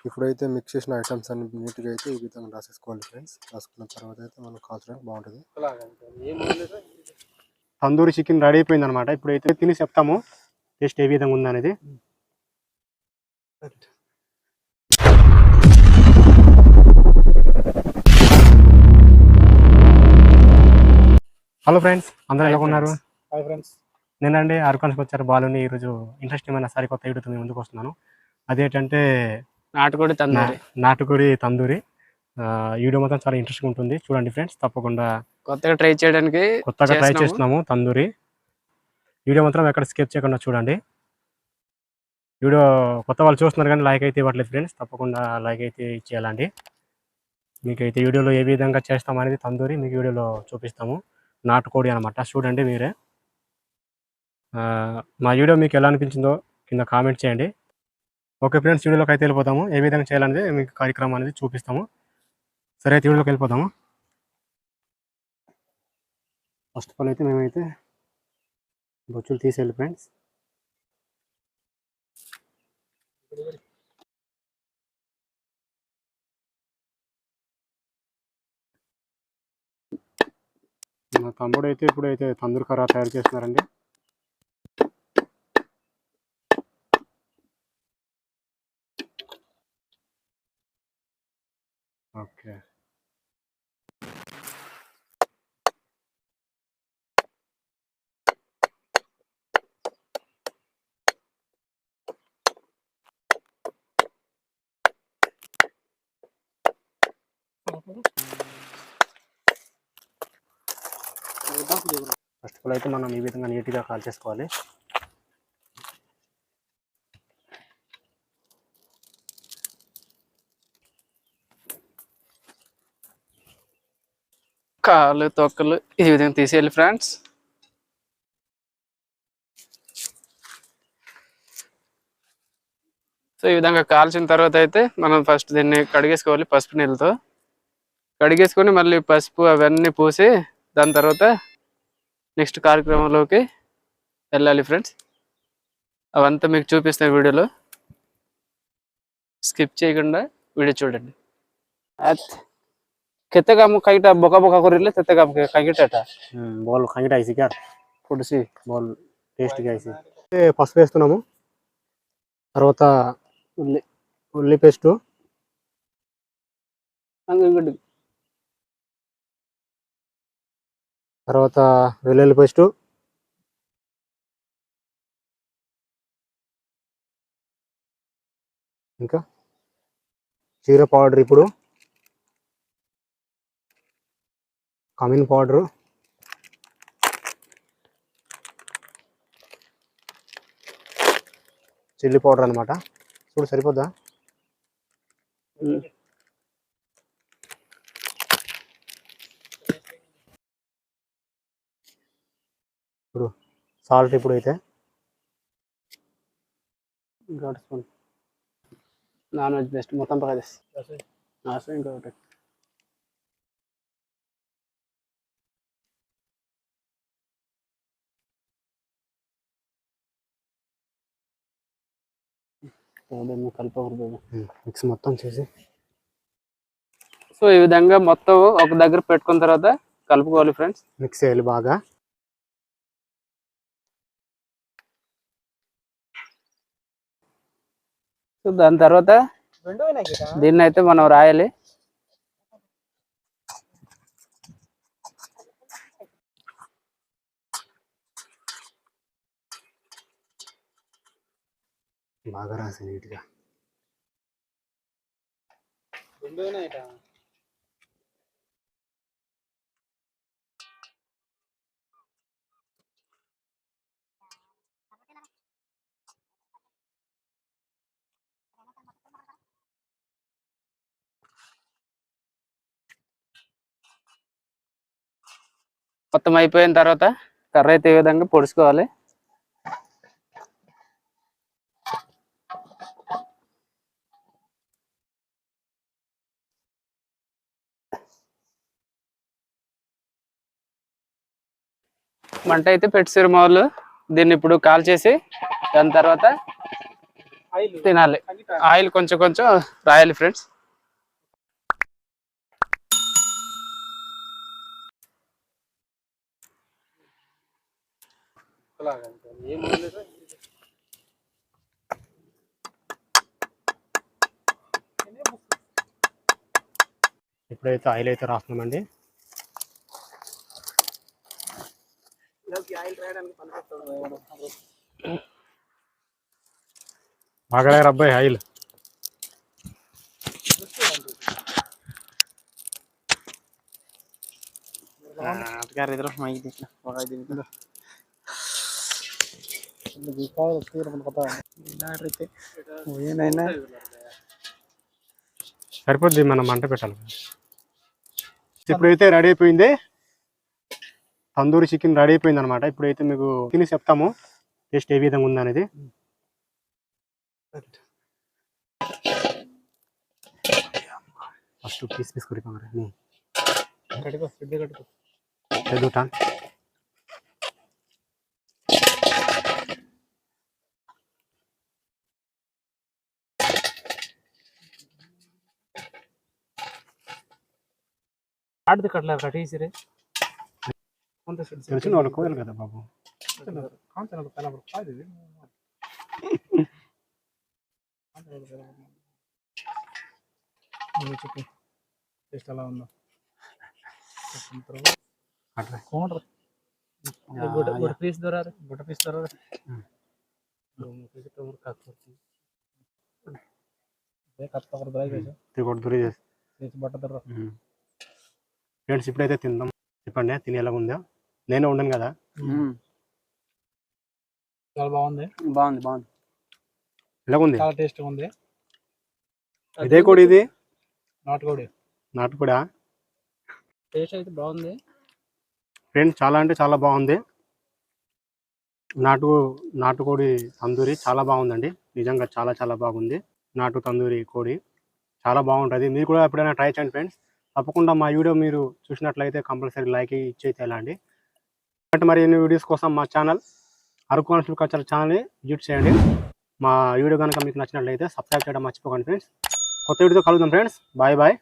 ఇప్పుడైతే మిక్స్ చేసిన ఐటమ్స్ అన్ని నీట్గా అయితే ఈ విధంగా రాసేసుకోవాలి ఫ్రెండ్స్. రాసుకున్న తర్వాత అయితే మనం కాల్చడానికి బాగుంటుంది. తందూరి చికెన్ రెడీ అయిపోయింది అనమాట. ఇప్పుడైతే తిని చెప్తాము టేస్ట్ ఏ విధంగా ఉందనేది. హలో ఫ్రెండ్స్, అందరూ ఎలా ఉన్నారు? హాయ్ ఫ్రెండ్స్, నేనండి అరకాన్స్కి వచ్చారు బాలుని. ఈరోజు ఇంట్రెస్టింగ్ సరికొత్త వీడియోతో మేము ముందుకు వస్తున్నాను. అదేంటంటే నాటుకోడి తందూరి. వీడియో మొత్తం చాలా ఇంట్రెస్టింగ్ ఉంటుంది, చూడండి ఫ్రెండ్స్. తప్పకుండా కొత్తగా ట్రై చేస్తున్నాము తందూరి. వీడియో మాత్రం ఎక్కడ స్కిప్ చేయకుండా చూడండి. వీడియో కొత్త వాళ్ళు చూస్తున్నారు కానీ లైక్ అయితే ఇవ్వట్లేదు ఫ్రెండ్స్. తప్పకుండా లైక్ అయితే ఇచ్చేయాలండి. మీకైతే వీడియోలో ఏ విధంగా చేస్తామనేది తందూరి మీకు వీడియోలో చూపిస్తాము. నాటుకోడి అనమాట, చూడండి మీరే. మా వీడియో మీకు ఎలా అనిపించిందో కింద కామెంట్ చేయండి. ఓకే ఫ్రెండ్స్, వీడియోలోకి అయితే వెళ్ళిపోతాము. ఏ విధంగా చేయాలనేది మీకు కార్యక్రమం అనేది చూపిస్తాము. సరే అయితే వీడియోలోకి వెళ్ళిపోతాము. ఫస్ట్ ఆఫ్ ఆల్ అయితే మేమైతే బొచ్చులు తీసేయాలి ఫ్రెండ్స్. మా తమ్ముడు అయితే ఇప్పుడైతే తందూరి కర్ర తయారు చేస్తున్నారండి. ఓకే, ఫస్ట్ ఆఫ్ ఆల్ అయితే మనం ఈ విధంగా నీట్గా కాల్ చేసుకోవాలి. కాళ్ళు తొక్కలు ఈ విధంగా తీసేయాలి ఫ్రెండ్స్. సో ఈ విధంగా కాల్చిన తర్వాత అయితే మనం ఫస్ట్ దీన్ని కడిగేసుకోవాలి. పసుపు నీళ్ళతో కడిగేసుకొని మళ్ళీ పసుపు అవన్నీ పూసి దాని తర్వాత నెక్స్ట్ కార్యక్రమంలోకి వెళ్ళాలి ఫ్రెండ్స్. అవంతా మీకు చూపిస్తాను వీడియోలో, స్కిప్ చేయకుండా వీడియో చూడండి. खेते काम काईटा बोका बोका करिले तेते काम काईटाटा బాల్ కంగిట ఐసి కార్ పొడిసి బాల్ టేస్ట్ గా ఐసి. పసుపు వేస్తున్నాము, తర్వాత ఉల్లి పేస్టు, తర్వాత వెల్లుల్లి పేస్టు, ఇంకా జీరా పౌడర్, ఇప్పుడు కమిన్ పౌడరు, చిల్లీ పౌడర్ అనమాట. చూడు సరిపోద్దా? ఇప్పుడు సాల్ట్, ఇప్పుడు అయితే నాన్ వెజ్ బెస్ట్ మొత్తం పక్కది ఇంకొకటి కలుపుకోకూడదు, మిక్స్ మొత్తం చేసి. సో ఈ విధంగా మొత్తం ఒక దగ్గర పెట్టుకున్న తర్వాత కలుపుకోవాలి ఫ్రెండ్స్. మిక్స్ చేయాలి బాగా. సో దాని తర్వాత దీన్ని అయితే మనం రాయాలి. బాగా రాసి నీట్గా. మొత్తం అయిపోయిన తర్వాత కర్ర అయితే ఈ విధంగా పొడుచుకోవాలి. మంట అయితే పెట్టేసారు మా వాళ్ళు. దీన్ని ఇప్పుడు కాల్ చేసి దాని తర్వాత తినాలి. ఆయిల్ కొంచెం కొంచెం రాయాలి ఫ్రెండ్స్. ఇప్పుడైతే ఆయిల్ అయితే రాస్తున్నామండి. బాగా అబ్బాయి ఆయిల్ సరిపోద్ది, మనం మంట పెట్టాలి. ఇప్పుడైతే రెడీ అయిపోయింది, తందూరి చికెన్ రెడీ అయిపోయింది అనమాట. ఇప్పుడైతే మీకు తిని చెప్తాము టేస్ట్ ఏ విధంగా ఉందనేది. ఫస్ట్ పీస్ పీస్ కొడుకోమరా చదువుతా. ఆడది కట్ల కట్టేసిరే తెలిసిన వాళ్ళు కోయలు కదా బాబు. టేస్ట్ ఎలా ఉందో పీస్ దొరారు గుడ్డ పీస్ దొరారు. ఫ్రెండ్స్ ఇప్పుడైతే తిందాం. చెప్పండి తిని ఎలా ఉందా? నేనే ఉండను కదా. చాలా బాగుంది. బాగుంది బాగుంది. ఎలా ఉంది? చాలా టేస్ట్గా ఉంది. ఇదే కోడి, ఇది నాటుకోడి. నాటుకోడా? టేస్ట్ అయితే బాగుంది ఫ్రెండ్స్, చాలా అంటే చాలా బాగుంది. నాటుకోడి తందూరి చాలా బాగుందండి, నిజంగా చాలా చాలా బాగుంది. నాటు తందూరి కోడి చాలా బాగుంటుంది. మీరు కూడా ఎప్పుడైనా ట్రై చేయండి ఫ్రెండ్స్. తప్పకుండా మా వీడియో మీరు చూసినట్లయితే కంపల్సరీ లైక్ ఇచ్చేది ఎలా అండి. అంటే మరి ఎన్ని వీడియోస్ కోసం మా ఛానల్ అరకు కాన్స్టెబుల్ కల్చర్ ఛానల్ని విజిట్ చేయండి. మా వీడియో కనుక మీకు నచ్చినట్లయితే సబ్స్క్రైబ్ చేయడం మర్చిపోకండి ఫ్రెండ్స్. కొత్త వీడియోతో కలుద్దాం ఫ్రెండ్స్. Bye bye.